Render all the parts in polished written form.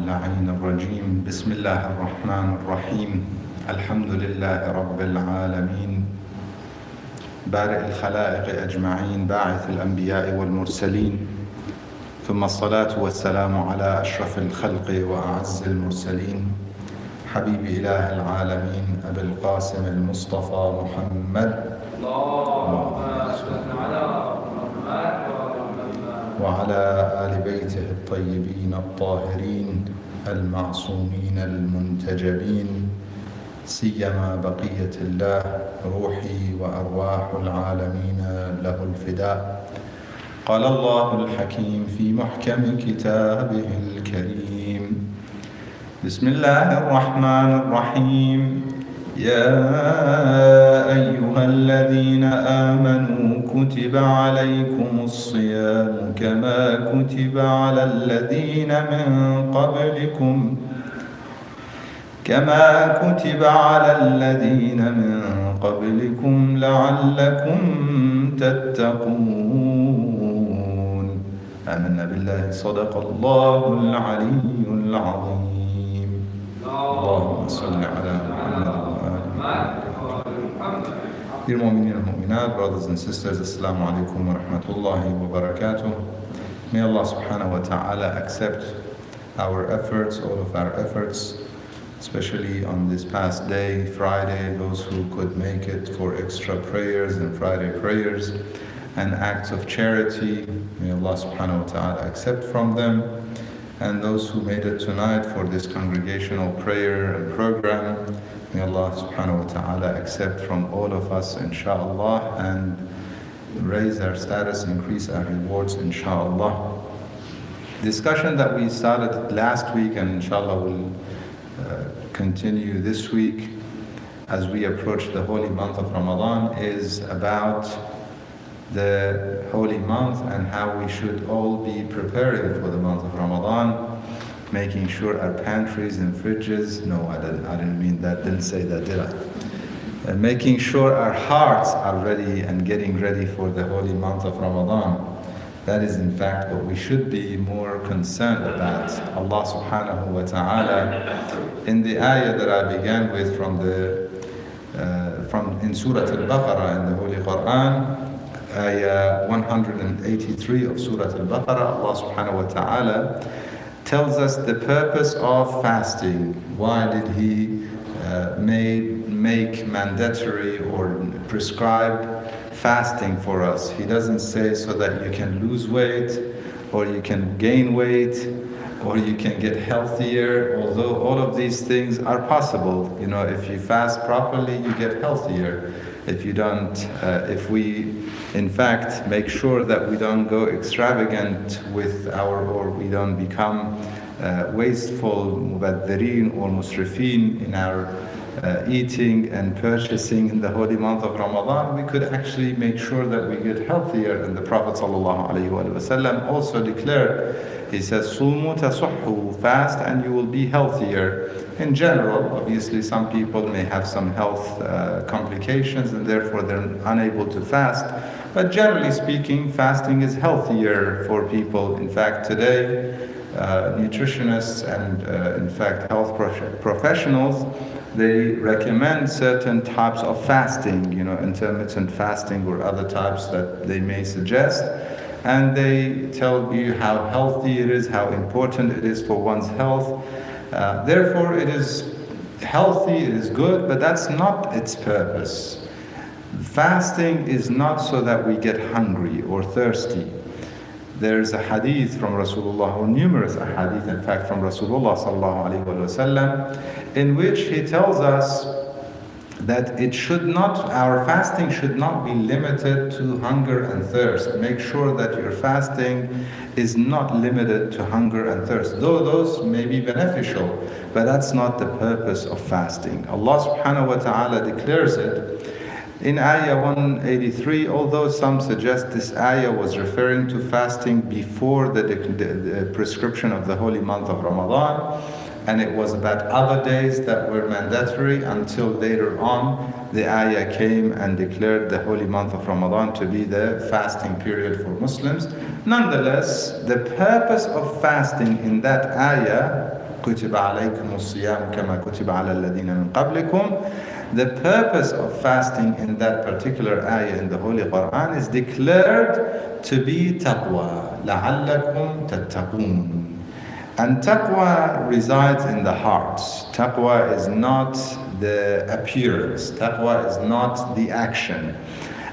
اللعين الرجيم بسم الله الرحمن الرحيم الحمد لله رب العالمين بارئ الخلائق أجمعين باعث الأنبياء والمرسلين ثم الصلاة والسلام على أشرف الخلق وأعز المرسلين حبيب إله العالمين أبي القاسم المصطفى محمد وعلى آل بيته الطيبين الطاهرين المعصومين المنتجبين سيما بقية الله روحي وأرواح العالمين له الفداء. قال الله الحكيم في محكم كتابه الكريم بسم الله الرحمن الرحيم يا أيها الذين آمنوا كتب عليكم الصيام كما كتب على الذين من قبلكم لعلكم تتقون. آمنا بالله صدق الله العلي العظيم. اللهم صل على محمد وآل محمد. Dear Mu'mineen and Mu'minat, brothers and sisters, Assalamu alaikum wa rahmatullahi wa barakatuh. May Allah subhanahu wa ta'ala accept our efforts, all of our efforts, especially on this past day, Friday, those who could make it for extra prayers and Friday prayers and acts of charity. May Allah subhanahu wa ta'ala accept from them. And those who made it tonight for this congregational prayer and program, may Allah subhanahu wa ta'ala accept from all of us, inshallah, and raise our status, increase our rewards, inshallah. Discussion that we started last week and inshallah will continue this week as we approach the holy month of Ramadan is about the holy month and how we should all be preparing for the month of Ramadan, making sure our pantries and fridges, no, I didn't mean that, didn't say that, did I? Making sure our hearts are ready and getting ready for the holy month of Ramadan. That is in fact what we should be more concerned about. Allah subhanahu wa ta'ala, in the ayah that I began with in Surah Al-Baqarah in the Holy Quran, ayah 183 of Surah Al-Baqarah, Allah subhanahu wa ta'ala tells us the purpose of fasting. Why did He make mandatory or prescribe fasting for us? He doesn't say so that you can lose weight or you can gain weight or you can get healthier, although all of these things are possible. You know, if you fast properly, you get healthier. If you don't, if we in fact make sure that we don't go extravagant or we don't become wasteful, mubaddireen or musrifeen in our eating and purchasing in the holy month of Ramadan, we could actually make sure that we get healthier. And the Prophet ﷺ also declared, he says, Sumu tasухhu, fast and you will be healthier. In general, obviously some people may have some health complications and therefore they're unable to fast. But generally speaking, fasting is healthier for people. In fact, today, nutritionists and in fact health professionals, they recommend certain types of fasting, you know, intermittent fasting or other types that they may suggest. And they tell you how healthy it is, how important it is for one's health. Therefore, it is healthy, it is good, but that's not its purpose. Fasting is not so that we get hungry or thirsty. There's a hadith from Rasulullah, or numerous hadith in fact from Rasulullah sallallahu alaihi wasallam, in which he tells us that our fasting should not be limited to hunger and thirst. Make sure that your fasting is not limited to hunger and thirst, though those may be beneficial, but that's not the purpose of fasting. Allah subhanahu wa ta'ala declares it in ayah 183, although some suggest this ayah was referring to fasting before the prescription of the holy month of Ramadan, and it was about other days that were mandatory until later on the ayah came and declared the holy month of Ramadan to be the fasting period for Muslims. Nonetheless, the purpose of fasting in that ayah كتب عليكم الصيام كما كتب على الذين من قبلكم. The purpose of fasting in that particular ayah in the Holy Quran is declared to be taqwa. لَعَلَّكُمْ تَتَّقُونَ. And taqwa resides in the heart. Taqwa is not the appearance. Taqwa is not the action.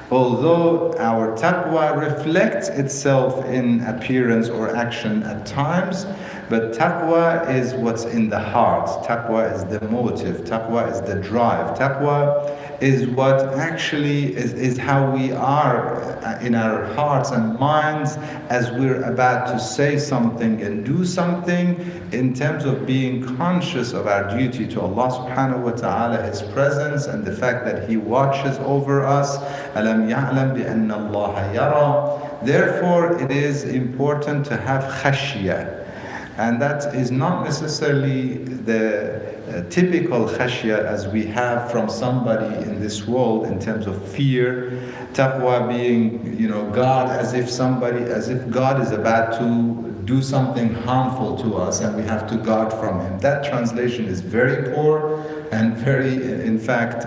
Although our taqwa reflects itself in appearance or action at times, but taqwa is what's in the heart. Taqwa is the motive. Taqwa is the drive. Taqwa is what actually is how we are in our hearts and minds as we're about to say something and do something, in terms of being conscious of our duty to Allah subhanahu wa ta'ala, His presence, and the fact that He watches over us. أَلَمْ يَعْلَمْ بِأَنَّ اللَّهَ يَرَى. Therefore, it is important to have khashya. And that is not necessarily the typical khashya as we have from somebody in this world in terms of fear. Taqwa being, God, as if God is about to do something harmful to us and we have to guard from Him. That translation is very poor and very, in fact,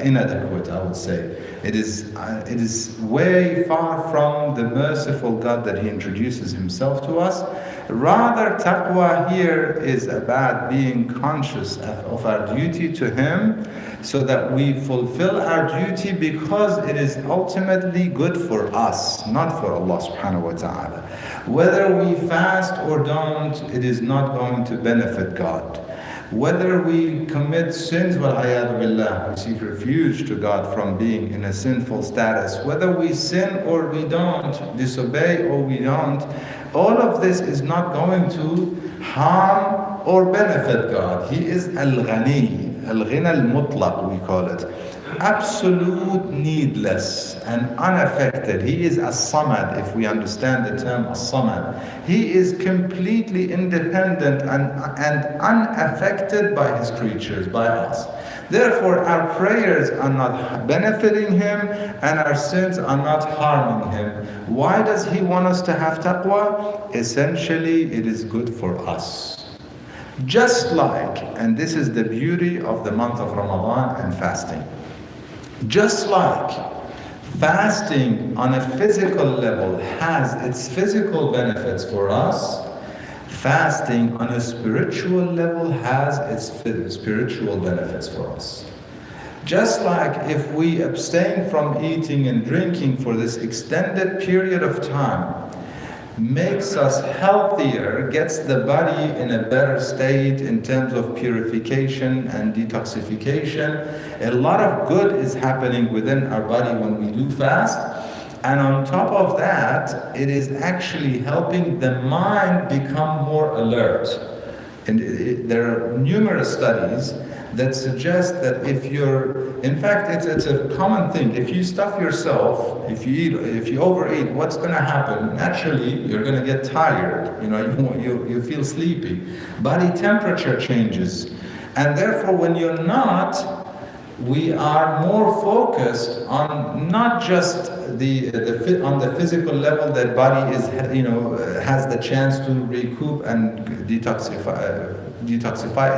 inadequate, I would say. It is way far from the merciful God that He introduces Himself to us. Rather, taqwa here is about being conscious of our duty to Him, so that we fulfill our duty because it is ultimately good for us, not for Allah subhanahu wa ta'ala. Whether we fast or don't, it is not going to benefit God. Whether we commit sins, وَالْعِيَاذُ بِاللَّهِ, we seek refuge to God from being in a sinful status. Whether we sin or we don't, disobey or we don't, all of this is not going to harm or benefit God. He is Al-Ghani, Al-Ghina Al-Mutlaq we call it. Absolute needless and unaffected. He is As-Samad, if we understand the term As-Samad. He is completely independent and unaffected by His creatures, by us. Therefore, our prayers are not benefiting Him and our sins are not harming Him. Why does He want us to have taqwa? Essentially, it is good for us. Just like, and this is the beauty of the month of Ramadan and fasting, just like fasting on a physical level has its physical benefits for us, fasting on a spiritual level has its spiritual benefits for us. Just like if we abstain from eating and drinking for this extended period of time, makes us healthier, gets the body in a better state in terms of purification and detoxification. A lot of good is happening within our body when we do fast. And on top of that, it is actually helping the mind become more alert. And there are numerous studies that suggest that if you're, in fact, it's a common thing. If you stuff yourself, if you overeat, what's going to happen? Naturally, you're going to get tired. You feel sleepy. Body temperature changes, and therefore, when you're not, we are more focused on not just on the physical level that body is, has the chance to recoup and detoxify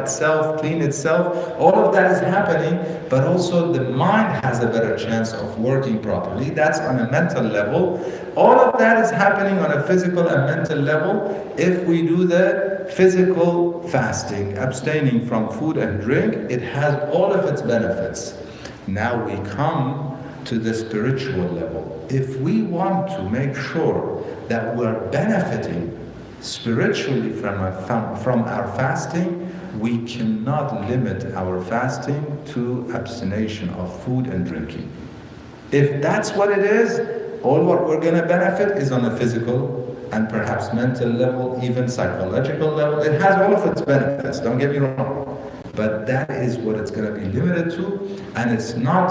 itself, clean itself. All of that is happening, but also the mind has a better chance of working properly. That's on a mental level. All of that is happening on a physical and mental level if we do the physical fasting, abstaining from food and drink. It has all of its benefits. Now we come to the spiritual level. If we want to make sure that we're benefiting spiritually from our fasting, we cannot limit our fasting to abstination of food and drinking. If that's what it is, all what we're going to benefit is on a physical and perhaps mental level, even psychological level. It has all of its benefits, don't get me wrong. But that is what it's going to be limited to, and it's not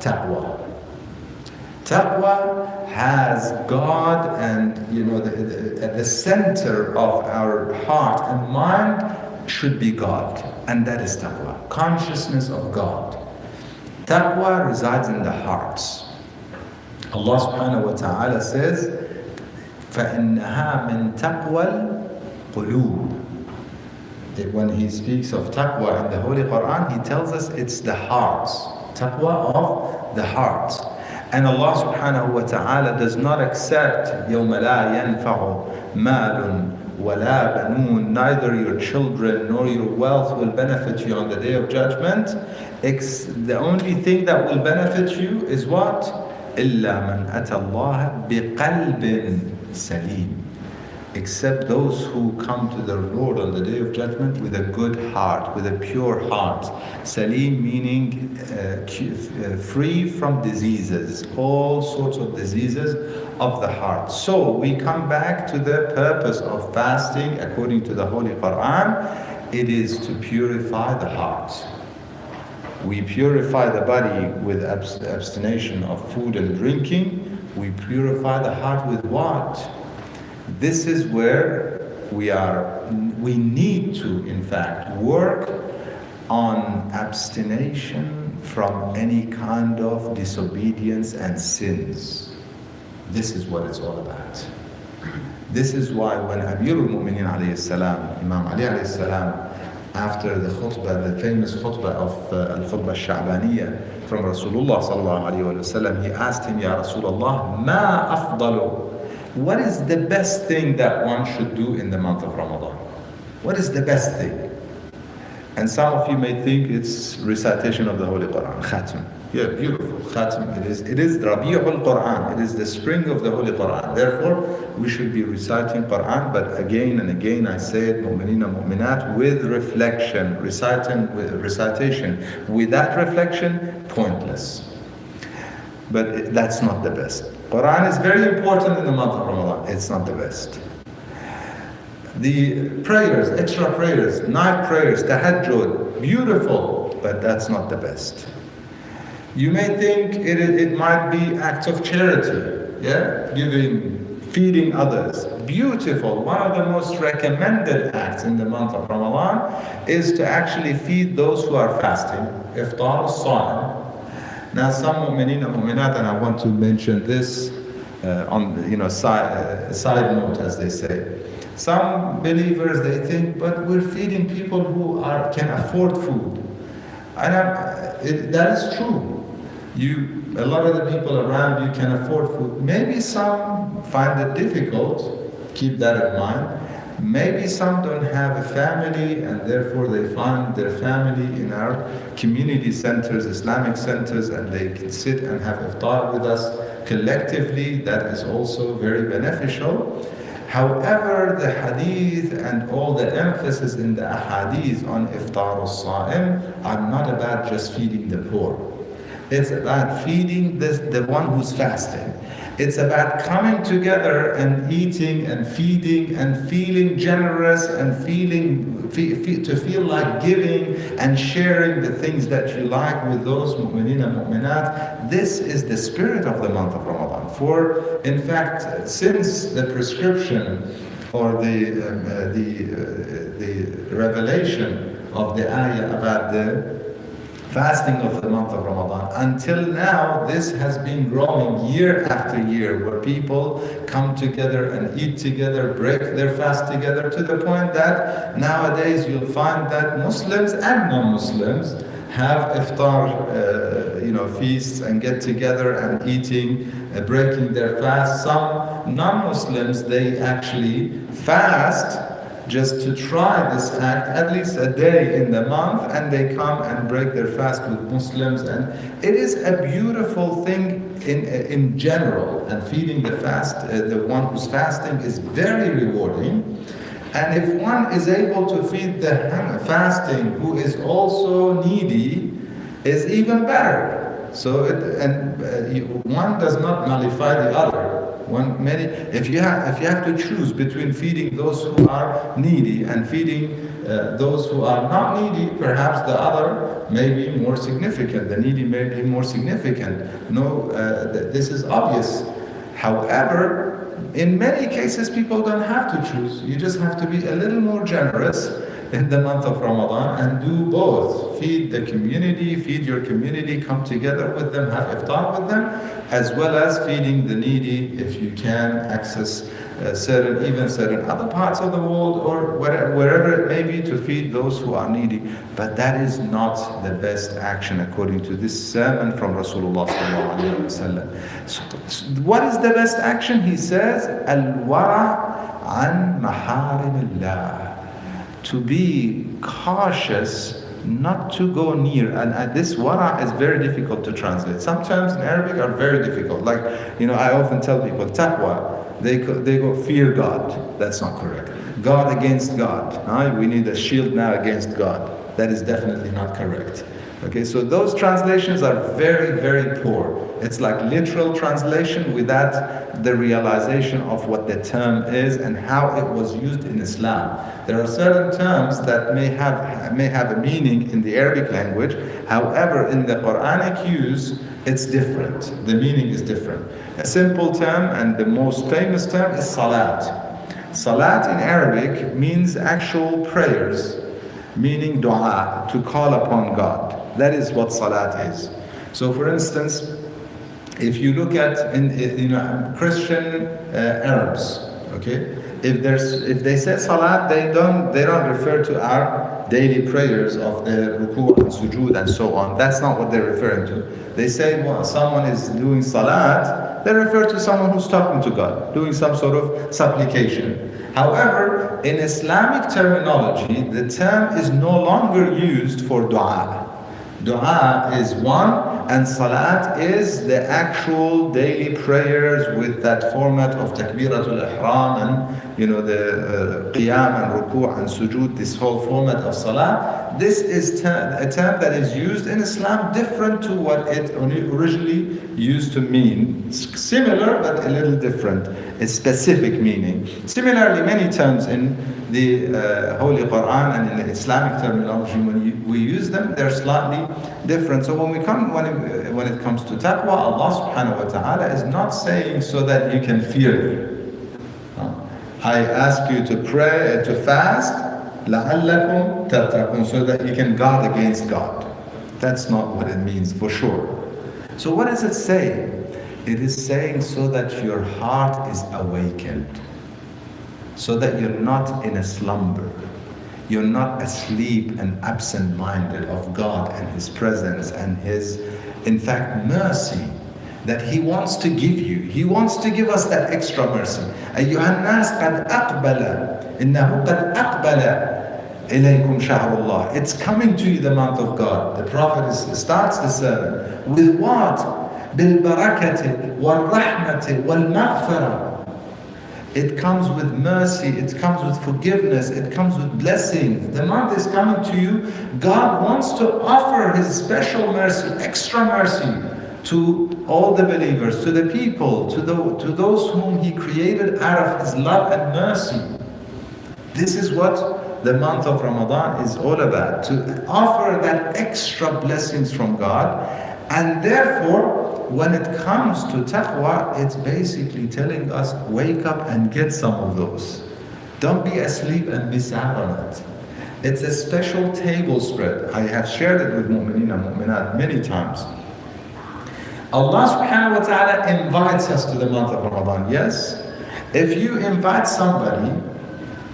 taqwa. Taqwa has God and at the center of our heart and mind should be God, and that is taqwa, consciousness of God. Taqwa resides in the hearts. Allah subhanahu wa ta'ala says, فَإِنَّهَا مِن تَقْوَى الْقُلُوبِ. when he speaks of taqwa in the Holy Quran, he tells us it's the heart. Taqwa of the heart. And Allah subhanahu wa ta'ala does not accept يَوْمَ لَا يَنْفَعُ مَالٌ وَلَا بَنُونَ, neither your children nor your wealth will benefit you on the Day of Judgment. The only thing that will benefit you is what? إِلَّا مَنْ أَتَى اللَّهَ بِقَلْبٍ سَلِيمٍ, except those who come to their Lord on the Day of Judgment with a good heart, with a pure heart. Salim meaning free from diseases, all sorts of diseases of the heart. So we come back to the purpose of fasting according to the Holy Quran. It is to purify the heart. We purify the body with abstination of food and drinking. We purify the heart with what? This is where we need to, in fact, work on abstination from any kind of disobedience and sins. This is what it's all about. This is why when Amirul Mu'mineen alayhi salam, Imam Ali alayhi salam, after the khutbah, the famous khutbah of al-khutbah al-Sha'baniyah from Rasulullah sallallahu alayhi wa sallam, he asked him, Ya Rasulullah, ma afdalu? What is the best thing that one should do in the month of Ramadan? What is the best thing? And some of you may think it's recitation of the Holy Quran, Khatm. Yeah, beautiful, Khatm. It is Rabi'ul Quran. It is the spring of the Holy Quran. Therefore, we should be reciting Quran, but again and again I say it, Mu'mineen and Mu'minat, with reflection, recitation. Without reflection, pointless. But that's not the best. Quran is very important in the month of Ramadan. It's not the best. The prayers, extra prayers, night prayers, tahajjud, beautiful, but that's not the best. You may think it might be acts of charity, yeah, giving, feeding others. Beautiful. One of the most recommended acts in the month of Ramadan is to actually feed those who are fasting. Iftar as-Sa'im. Now, some mu'mineen and mu'minat, and I want to mention this on the side note, as they say. Some believers, they think, but we're feeding people who can afford food. And that is true. A lot of the people around you can afford food. Maybe some find it difficult. Keep that in mind. Maybe some don't have a family and therefore they find their family in our community centers, Islamic centers, and they can sit and have iftar with us collectively. That is also very beneficial. However, the hadith and all the emphasis in the ahadith on iftar as-sa'im are not about just feeding the poor. It's about feeding the one who's fasting. It's about coming together and eating and feeding and feeling generous and to feel like giving and sharing the things that you like with those mu'mineen and mu'minat. This is the spirit of the month of Ramadan. For, in fact, since the prescription or the revelation of the ayah about the fasting of the month of Ramadan, until now, this has been growing year after year, where people come together and eat together, break their fast together, to the point that nowadays you'll find that Muslims and non-Muslims have iftar feasts and get together and eating, breaking their fast. Some non-Muslims, they actually fast just to try this act at least a day in the month, and they come and break their fast with Muslims. And it is a beautiful thing in general, and feeding the one who's fasting is very rewarding. And if one is able to feed the fasting who is also needy, is even better. So one does not nullify the other. If you have to choose between feeding those who are needy and feeding those who are not needy, perhaps the other may be more significant. The needy may be more significant. No, this is obvious. However, in many cases, people don't have to choose. You just have to be a little more generous in the month of Ramadan and do both. Feed the community, feed your community, come together with them, have iftar with them, as well as feeding the needy if you can access certain other parts of the world, or wherever it may be, to feed those who are needy. But that is not the best action according to this sermon from Rasulullah sallallahu alaihi wasallam. So what is the best action? He says, al-wara' an maharimillah. To be cautious, not to go near. And this wara is very difficult to translate. Some terms in Arabic are very difficult. Like, I often tell people, taqwa. They go fear God. That's not correct. God against God. We need a shield now against God. That is definitely not correct. Okay, so those translations are very, very poor. It's like literal translation without the realization of what the term is and how it was used in Islam. There are certain terms that may have a meaning in the Arabic language. However, in the Quranic use, it's different. The meaning is different. A simple term and the most famous term is salat. Salat in Arabic means actual prayers, meaning dua, to call upon God. That is what salat is. So for instance, if you look at Christian Arabs, okay, if they say salat, they don't refer to our daily prayers of the ruku and sujood and so on. That's not what they're referring to. They say someone is doing salat, they refer to someone who's talking to God, doing some sort of supplication. However, in Islamic terminology, the term is no longer used for dua. Dua is one, and salat is the actual daily prayers with that format of takbiratul ihram and the qiyam and ruku' and sujood, this whole format of salat. This is a term that is used in Islam different to what it originally used to mean. Similar but a little different, a specific meaning. Similarly, many terms in the Holy Quran and in the Islamic terminology, when we use them, they're slightly different. So when it comes to taqwa, Allah subhanahu wa ta'ala is not saying so that you can fear me. I ask you to pray, to fast, لَعَلَّكُمْ تَتَّقُونَ, so that you can guard against God. That's not what it means for sure. So what does it say? It is saying so that your heart is awakened, so that you're not in a slumber. You're not asleep and absent-minded of God and His presence and His, in fact, mercy that He wants to give you. He wants to give us that extra mercy. أيها الناس قد أقبل إنه قد أقبل إليكم شهر الله. It's coming to you, the month of God. The Prophet starts the sermon with what? بالبركة والرحمة والمغفرة. It comes with mercy, it comes with forgiveness, it comes with blessings. The month is coming to you. God wants to offer His special mercy, extra mercy, to all the believers, to the people, to those whom He created out of His love and mercy. This is what the month of Ramadan is all about, to offer that extra blessings from God. And therefore, when it comes to taqwa, it's basically telling us, wake up and get some of those. Don't be asleep and miss out on it. It's a special table spread. I have shared it with mu'mineen and mu'minat many times. Allah subhanahu wa ta'ala invites us to the month of Ramadan. Yes? If you invite somebody,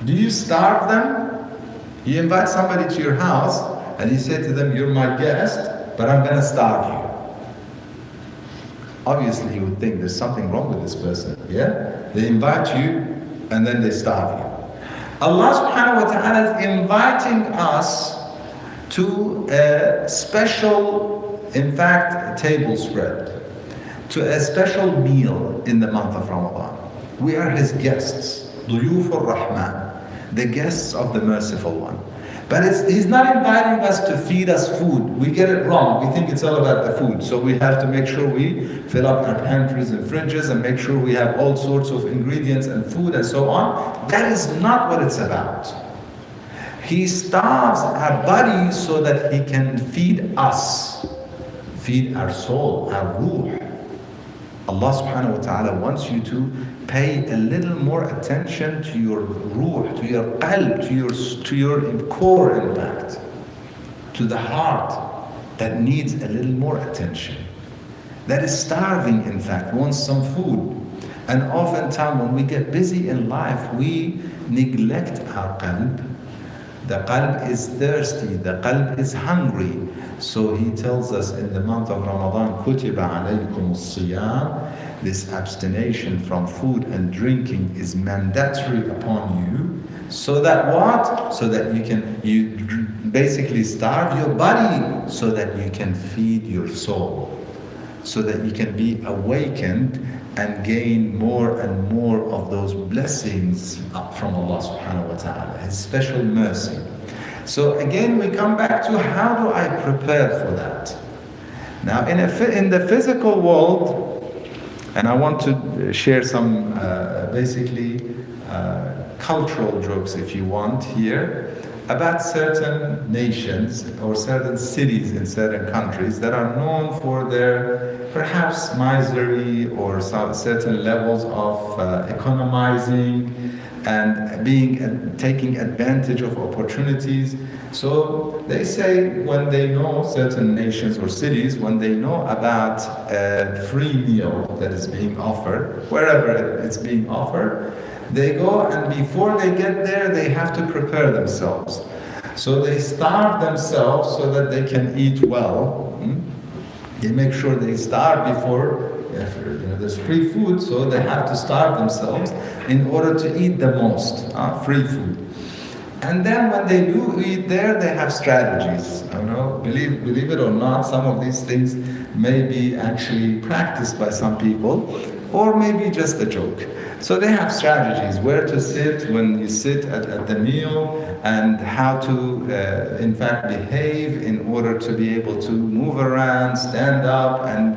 do you starve them? You invite somebody to your house and you say to them, you're my guest, but I'm going to starve you. Obviously you would think there's something wrong with this person. Yeah? They invite you and then they starve you. Allah subhanahu wa ta'ala is inviting us to a special, in fact, table spread, to a special meal in the month of Ramadan. We are His guests, ضيوف الرحمن, the guests of the Merciful One. But He's not inviting us to feed us food. We get it wrong. We think it's all about the food. So we have to make sure we fill up our pantries and fridges and make sure we have all sorts of ingredients and food and so on. That is not what it's about. He starves our body so that He can feed us, feed our soul, our ruh. Allah subhanahu wa ta'ala wants you to pay a little more attention to your ruh, to your qalb, to your core, in fact, to the heart that needs a little more attention, that is starving, in fact, wants some food. And oftentimes when we get busy in life, we neglect our qalb. The qalb is thirsty, the qalb is hungry. So he tells us in the month of Ramadan, كُتِبَ عَلَيْكُمُ الصِّيَامِ, this abstination from food and drinking is mandatory upon you. So that what? So that you basically starve your body so that you can feed your soul. So that you can be awakened and gain more and more of those blessings from Allah subhanahu wa ta'ala, His special mercy. So again, we come back to how do I prepare for that? Now in the physical world, and I want to share some cultural jokes, if you want, here, about certain nations or certain cities in certain countries that are known for their perhaps misery or certain levels of economizing and taking advantage of opportunities. So they say when they know, certain nations or cities, when they know about a free meal that is being offered, wherever it's being offered, they go, and before they get there, they have to prepare themselves. So they starve themselves so that they can eat well. They make sure they starve before, there's free food, so they have to starve themselves in order to eat the most free food. And then when they do eat there, they have strategies. Believe it or not, some of these things may be actually practiced by some people, or maybe just a joke. So they have strategies, where to sit when you sit at the meal, and how to in fact behave in order to be able to move around, stand up, and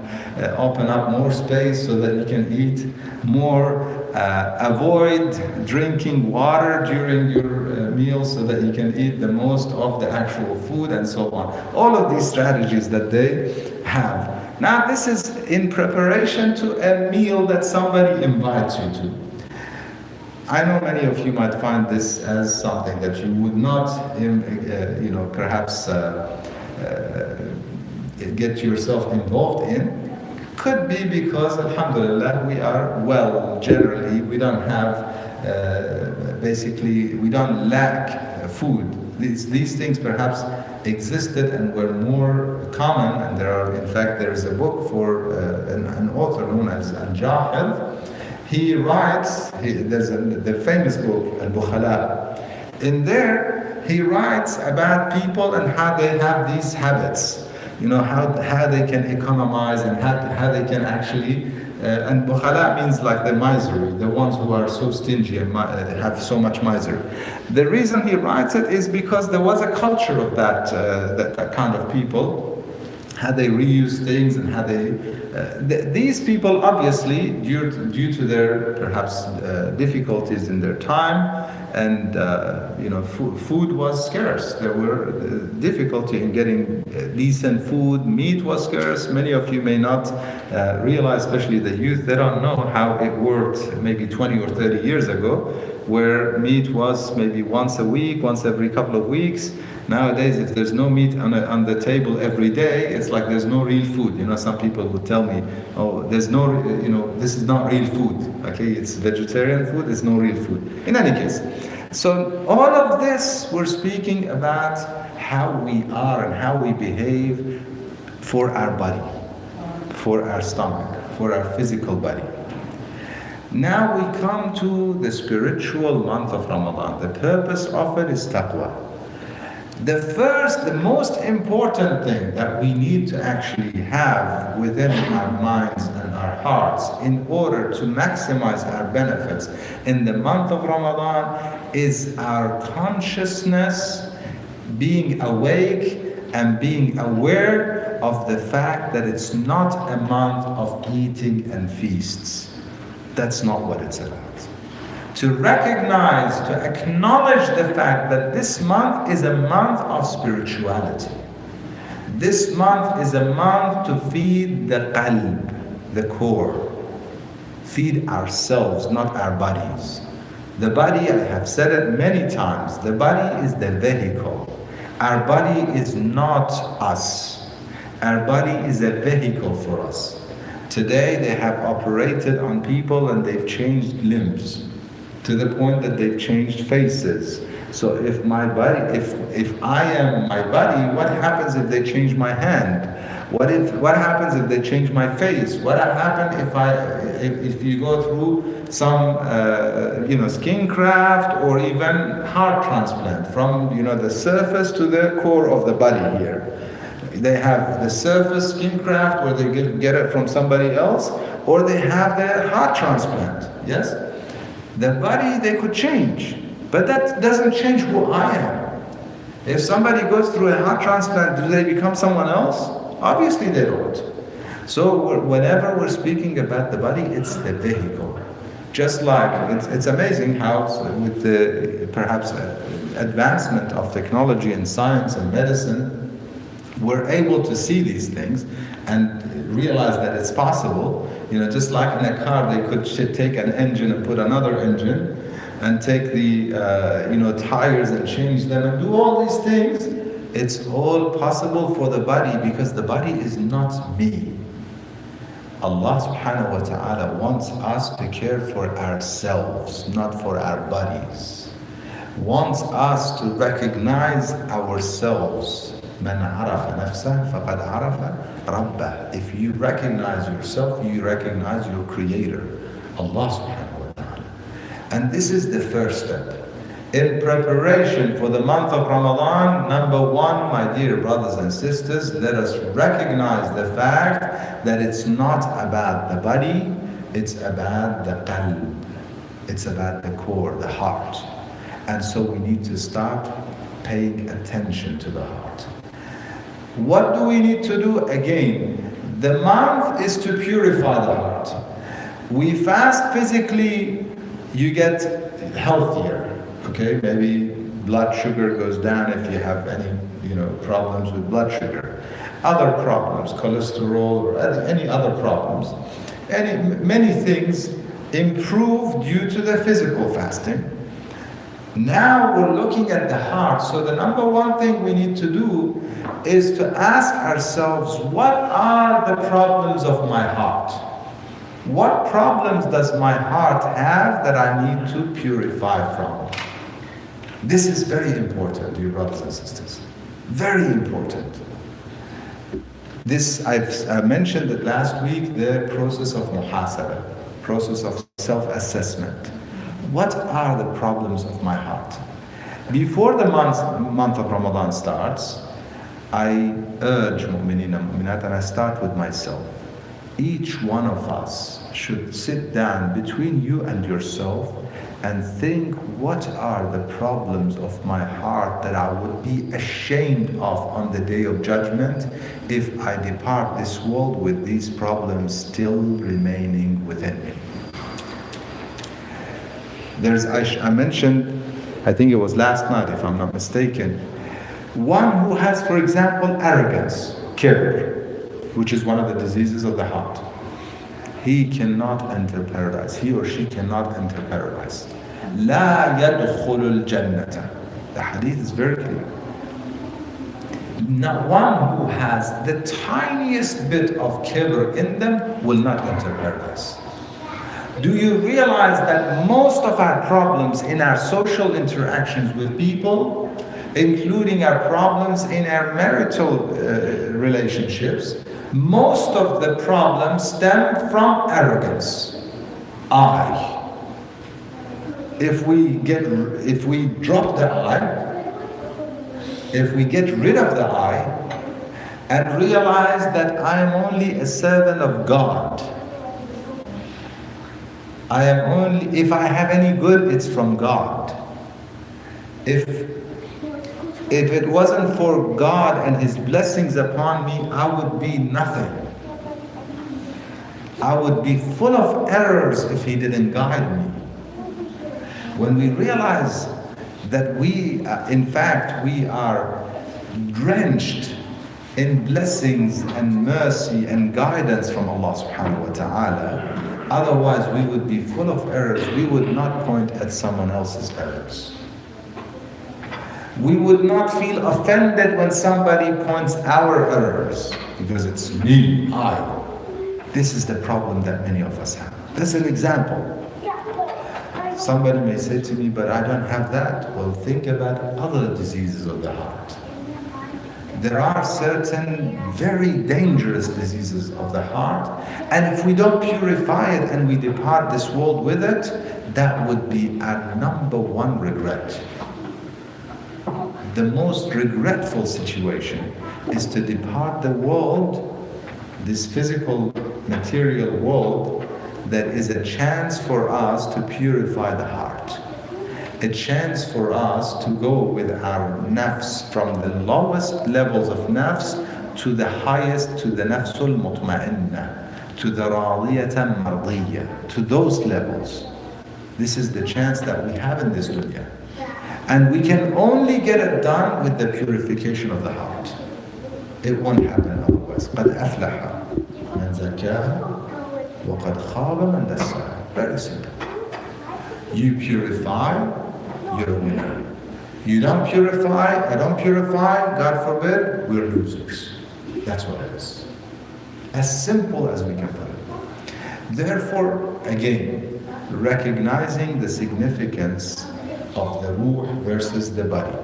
open up more space so that you can eat more. Avoid drinking water during your meal so that you can eat the most of the actual food, and so on. All of these strategies that they have. Now this is in preparation to a meal that somebody invites you to. I know many of you might find this as something that you would not, perhaps get yourself involved in. Could be because, alhamdulillah, we are well generally. We don't have, we don't lack food. These things perhaps existed and were more common, and there is a book for an author known as Al-Jahil. He writes, there's the famous book, Al-Bukhala. In there, he writes about people and how they have these habits. How they can economize and how they can actually, and bukhala means like the misery, the ones who are so stingy and have so much misery. The reason he writes it is because there was a culture of that kind of people, how they reuse things and how these people obviously, due to their perhaps difficulties in their time, and food was scarce. There were difficulty in getting decent food. Meat was scarce. Many of you may not realize, especially the youth, they don't know how it worked maybe 20 or 30 years ago, where meat was maybe once a week, once every couple of weeks. Nowadays, if there's no meat on the table every day, it's like there's no real food. Some people would tell me, oh, there's no, this is not real food. Okay, it's vegetarian food, it's no real food. In any case, so all of this, we're speaking about how we are and how we behave for our body, for our stomach, for our physical body. Now we come to the spiritual month of Ramadan. The purpose of it is taqwa. The most important thing that we need to actually have within our minds and our hearts in order to maximize our benefits in the month of Ramadan is our consciousness, being awake and being aware of the fact that it's not a month of eating and feasts. That's not what it's about. To recognize, to acknowledge the fact that this month is a month of spirituality. This month is a month to feed the qalb, the core. Feed ourselves, not our bodies. The body, I have said it many times, the body is the vehicle. Our body is not us. Our body is a vehicle for us. Today they have operated on people and they've changed limbs to the point that they've changed faces. So if my body, if I am my body, what happens if they change my hand? What happens if they change my face? What happens if you go through some skin graft or even heart transplant from the surface to the core of the body here? They have the surface skin graft where they get it from somebody else, or they have the heart transplant. Yes, the body they could change, but that doesn't change who I am. If somebody goes through a heart transplant, do they become someone else? Obviously they don't. So whenever we're speaking about the body, it's the vehicle. Just like it's amazing how with the perhaps advancement of technology and science and medicine, we're able to see these things and realize that it's possible. Just like in a car, they could take an engine and put another engine, and take the tires and change them and do all these things. It's all possible for the body because the body is not me. Allah subhanahu wa ta'ala wants us to care for ourselves, not for our bodies. Wants us to recognize ourselves. من عرف نفسه فقد عرف ربه. If you recognize yourself, you recognize your creator, Allah subhanahu wa ta'ala. And this is the first step. In preparation for the month of Ramadan, number one, my dear brothers and sisters, let us recognize the fact that it's not about the body, it's about the qalb. It's about the core, the heart. And so we need to start paying attention to the heart. What do we need to do? Again, the month is to purify the heart. We fast physically, you get healthier. Okay, maybe blood sugar goes down if you have any problems with blood sugar. Other problems, cholesterol or any other problems. Many things improve due to the physical fasting. Now we're looking at the heart. So the number one thing we need to do is to ask ourselves, what are the problems of my heart? What problems does my heart have that I need to purify from? This is very important, dear brothers and sisters. Very important. This, I mentioned it last week, the process of muhasabah, process of self-assessment. What are the problems of my heart? Before the month of Ramadan starts, I urge mu'mineen and mu'minat, and I start with myself. Each one of us should sit down between you and yourself and think, what are the problems of my heart that I would be ashamed of on the day of judgment if I depart this world with these problems still remaining within me. I mentioned, I think it was last night if I'm not mistaken, one who has, for example, arrogance, kibr, which is one of the diseases of the heart. He cannot enter paradise. He or she cannot enter paradise. لا يدخل الجنة. The hadith is very clear. Now, one who has the tiniest bit of kibr in them will not enter paradise. Do you realize that most of our problems in our social interactions with people, including our problems in our marital relationships, most of the problems stem from arrogance. I. If we drop the I, if we get rid of the I, and realize that I am only a servant of God, if I have any good, it's from God. If it wasn't for God and His blessings upon me, I would be nothing. I would be full of errors if He didn't guide me. When we realize that we are drenched in blessings and mercy and guidance from Allah subhanahu wa ta'ala, otherwise we would be full of errors. We would not point at someone else's errors. We would not feel offended when somebody points our errors, because it's me, I. This is the problem that many of us have. That's an example. Somebody may say to me, but I don't have that. Well, think about other diseases of the heart. There are certain very dangerous diseases of the heart, and if we don't purify it and we depart this world with it, that would be our number one regret. The most regretful situation is to depart the world, this physical, material world, that is a chance for us to purify the heart. A chance for us to go with our nafs from the lowest levels of nafs to the highest, to the nafsul mutma'inna, to the radiyatan mardiyya, to those levels. This is the chance that we have in this dunya. And we can only get it done with the purification of the heart. It won't happen otherwise. قَدْ أَفْلَحَ مَنْ زَكَّاهَا وَقَدْ خَابَ مَنْ دَسَّاهَا. Very simple. You purify, you're a winner. You don't purify, I don't purify, God forbid, we're losers. That's what it is. As simple as we can put it. Therefore, again, recognizing the significance of the ruh versus the body,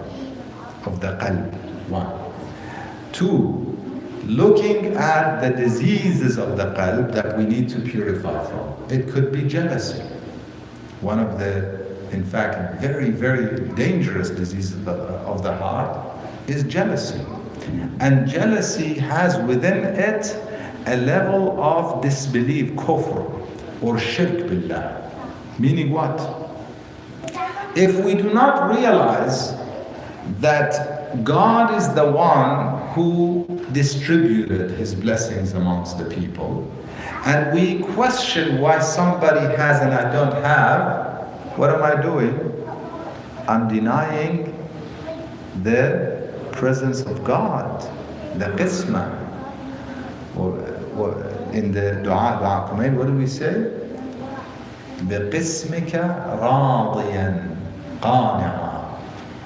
of the qalb, one. Two, looking at the diseases of the qalb that we need to purify from. It could be jealousy. One of the, in fact, very, very dangerous diseases of the heart is jealousy. And jealousy has within it a level of disbelief, kufr, or shirk billah. Meaning what? If we do not realize that God is the one who distributed His blessings amongst the people, and we question why somebody has and I don't have, what am I doing? I'm denying the presence of God, the qismah. Or in the dua Qumail, what do we say? بِقِسْمِكَ رَاضِيًا قَانِعًا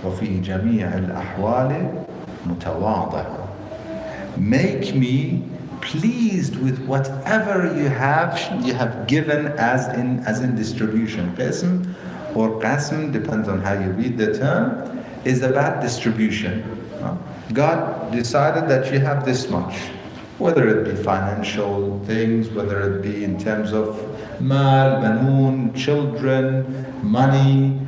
وَفِي جَمِيعِ الْأَحْوَالِ مُتَوَاضِعًا. Make me pleased with whatever you have given as in distribution. Qism or qasm, depends on how you read the term, is about distribution. God decided that you have this much, whether it be financial things, whether it be in terms of mal, banoon, children, money,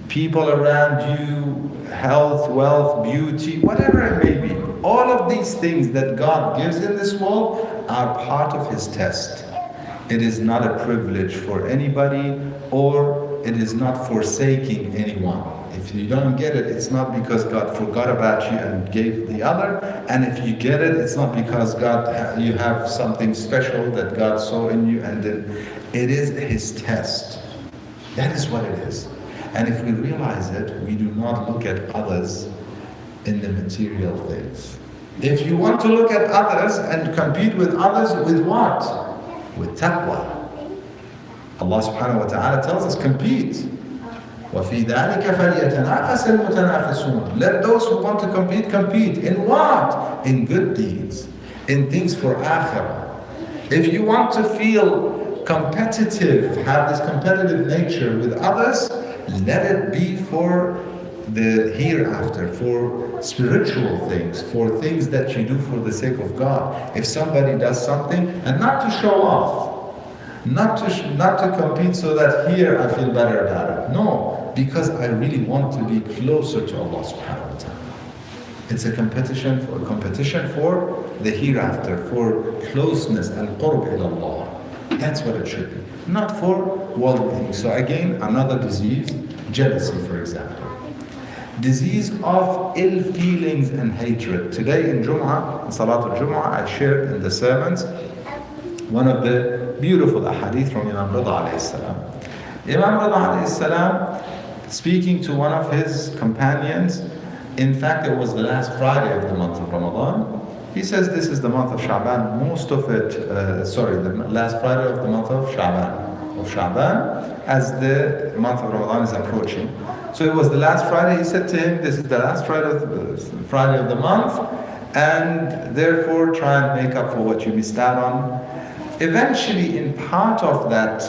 people around you, health, wealth, beauty, whatever it may be. All of these things that God gives in this world are part of His test. It is not a privilege for anybody, or it is not forsaking anyone. If you don't get it, it's not because God forgot about you and gave the other. And if you get it, it's not because you have something special that God saw in you. And it is His test. That is what it is. And if we realize it, we do not look at others in the material things. If you want to look at others and compete with others, with what? With taqwa. Allah subhanahu wa ta'ala tells us, compete. وَفِي ذَلِكَ فَلْيَتَنَافَسِ الْمُتَنَافِسُونَ. Let those who want to compete, compete. In what? In good deeds. In things for akhirah. If you want to feel competitive, have this competitive nature with others, let it be for the hereafter, for spiritual things, for things that you do for the sake of God. If somebody does something, and not to show off, not to compete so that here I feel better about it. No, because I really want to be closer to Allah subhanahu wa ta'ala. It's a competition for the hereafter, for closeness and qurb ila Allah. That's what it should be, not for worldly things. So again, another disease, jealousy, for example. Disease of ill feelings and hatred. Today in Jum'ah, in Salat al-Jum'ah, I shared in the sermons one of the beautiful ahadith from Imam Rida alayhi salam. Imam Rida alayhi salam, speaking to one of his companions, in fact it was the last Friday of the month of Ramadan, he says this is the month of Sha'ban, the last Friday of the month of Sha'ban, as the month of Ramadan is approaching. So it was the last Friday. He said to him, this is the last Friday of the month, and therefore try and make up for what you missed out on. Eventually, in part of that,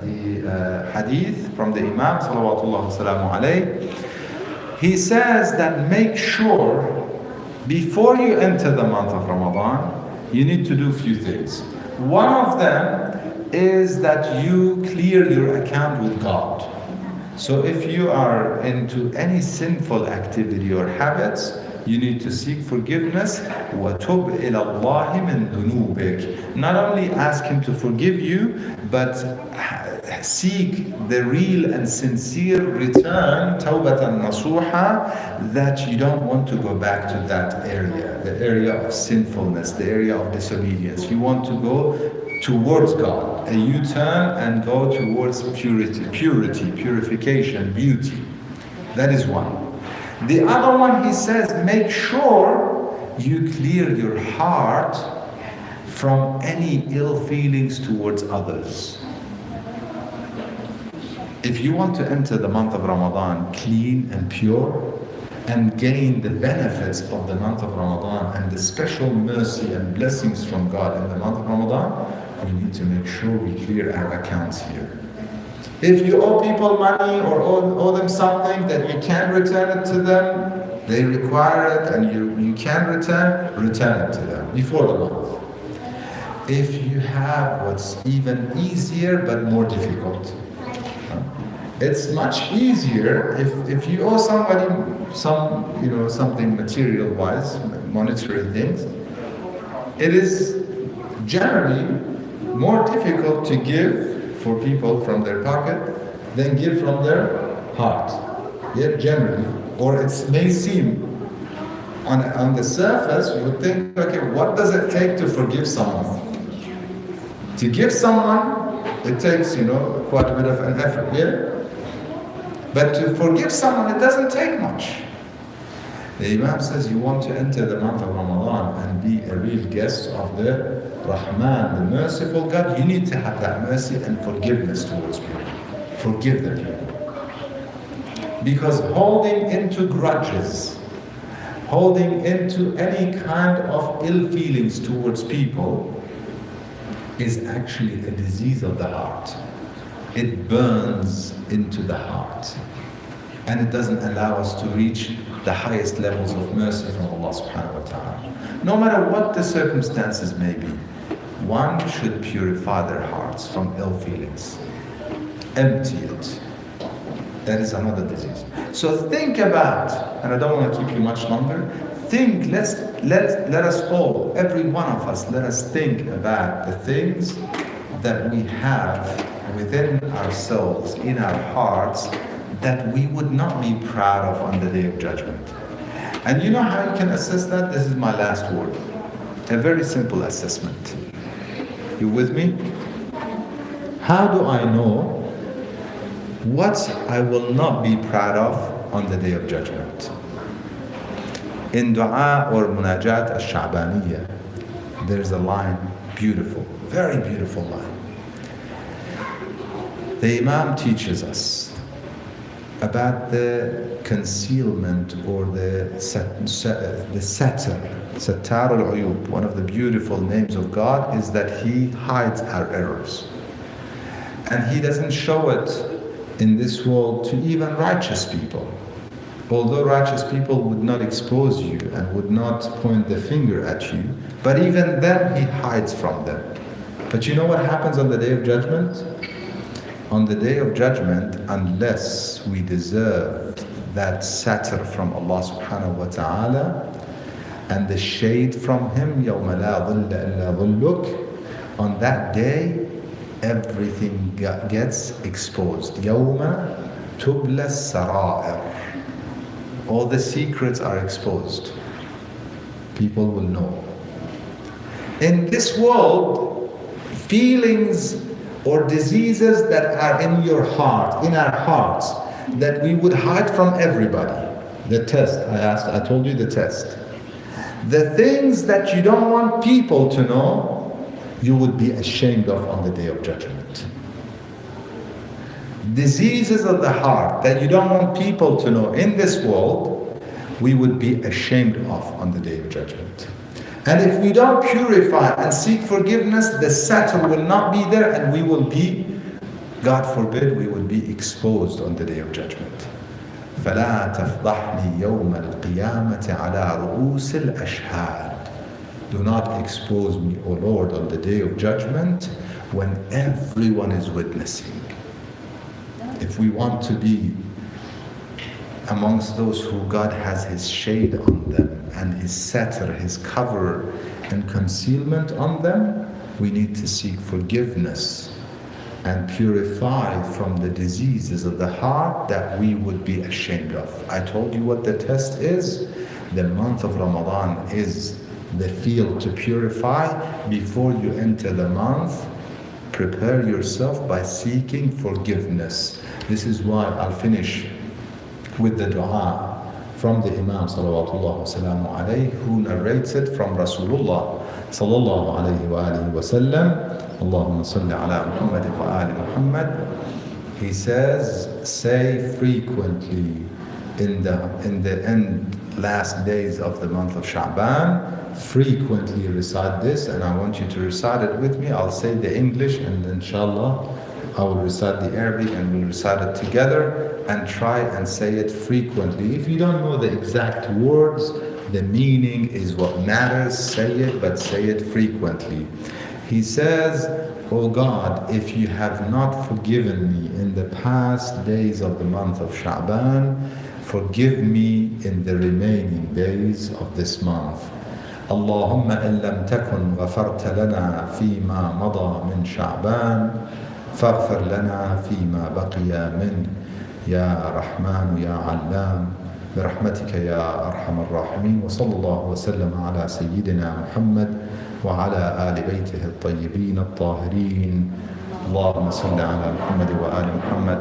the hadith from the Imam sallallahu alaihi, he says that make sure before you enter the month of Ramadan, you need to do a few things. One of them is that you clear your account with God. So if you are into any sinful activity or habits, you need to seek forgiveness. وَتُبْ إِلَى اللَّهِ مِنْ ذُنُوبِكَ. Not only ask Him to forgive you, but seek the real and sincere return, tawbatan nasuha, that you don't want to go back to that area, the area of sinfulness, the area of disobedience. You want to go towards God, a U-turn, and go towards purity, purification, beauty. That is one. The other one, he says, make sure you clear your heart from any ill feelings towards others. If you want to enter the month of Ramadan clean and pure and gain the benefits of the month of Ramadan and the special mercy and blessings from God in the month of Ramadan, we need to make sure we clear our accounts here. If you owe people money or owe them something that you can't return it to them, they require it and you can return it to them before the month. If you have what's even easier but more difficult, it's much easier if you owe somebody something material-wise, monetary things. It is generally more difficult to give for people from their pocket than give from their heart. Yet generally, or it may seem on the surface, you would think, okay, what does it take to forgive someone? To give someone, it takes quite a bit of an effort, yeah? But to forgive someone, it doesn't take much. The Imam says you want to enter the month of Ramadan and be a real guest of the Rahman, the merciful God, you need to have that mercy and forgiveness towards people. Forgive the people. Because holding into grudges, holding into any kind of ill feelings towards people is actually a disease of the heart. It burns into the heart. And it doesn't allow us to reach the highest levels of mercy from Allah subhanahu wa ta'ala. No matter what the circumstances may be, one should purify their hearts from ill feelings. Empty it. That is another disease. So think about, and I don't want to keep you much longer, let us all, every one of us, let us think about the things that we have within ourselves, in our hearts, that we would not be proud of on the Day of Judgment. And you know how you can assess that? This is my last word. A very simple assessment. You with me? How do I know what I will not be proud of on the Day of Judgment? In Dua or Munajat al-Sha'baniyya, there's a line, beautiful, very beautiful line. The Imam teaches us about the concealment or the sattar al-uyub. One of the beautiful names of God is that He hides our errors. And He doesn't show it in this world to even righteous people. Although righteous people would not expose you and would not point the finger at you, but even then He hides from them. But you know what happens on the Day of Judgment? On the Day of Judgment, unless we deserve that sattar from Allah subhanahu wa ta'ala and the shade from Him, يَوْمَ لَا ظِلَّ إِلَّا ظِلُّكَ, on that day, everything gets exposed. يَوْمَ تُبْلَى السَّرَائِرُ. All the secrets are exposed. People will know. In this world, feelings or diseases that are in your heart, in our hearts, that we would hide from everybody. The test, I told you the test. The things that you don't want people to know, you would be ashamed of on the Day of Judgment. Diseases of the heart that you don't want people to know in this world, we would be ashamed of on the Day of Judgment. And if we don't purify and seek forgiveness, the satar will not be there, and we will be, God forbid, we will be exposed on the Day of Judgment. فَلَا تَفْضَحْنِي يَوْمَ الْقِيَامَةِ عَلَىٰ رُؤُوسِ الْأَشْهَادِ. Do not expose me, O Lord, on the Day of Judgment when everyone is witnessing. If we want to be amongst those who God has His shade on them and His satar, His cover and concealment on them, we need to seek forgiveness and purify from the diseases of the heart that we would be ashamed of. I told you what the test is. The month of Ramadan is the field to purify. Before you enter the month, prepare yourself by seeking forgiveness. This is why I'll finish with the dua from the Imam salawatullah wasalamu alayhi, who narrates it from Rasulullah sallallahu alayhi wa alihi wa sallam. Allahumma salli ala Muhammad wa ali Muhammad. He says, say frequently in the end last days of the month of Sha'ban, frequently recite this, and I want you to recite it with me. I'll say the English, and inshallah I will recite the Arabic, and we'll recite it together, and try and say it frequently. If you don't know the exact words, the meaning is what matters. Say it, but say it frequently. He says, O God, if you have not forgiven me in the past days of the month of Sha'ban, forgive me in the remaining days of this month. اللهم إن لم تكن غفرت لنا فيما مضى من شعبان فاغفر لنا فيما بقي منه يا رحمن يا علام برحمتك يا أرحم الراحمين وصلى الله وسلم على سيدنا محمد وعلى آل بيته الطيبين الطاهرين اللهم صل على محمد وآل محمد.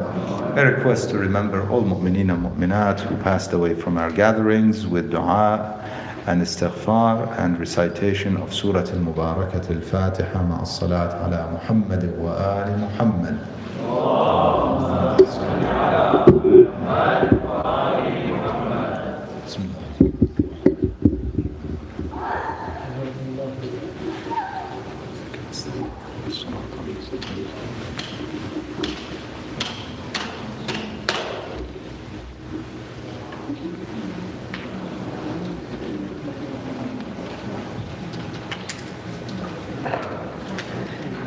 A request to remember all mu'mineen and mu'minat who passed away from our gatherings with dua and istighfar and recitation of Surah Al-Mubarakah Al-Fatiha مع الصلاة على محمد وآل محمد.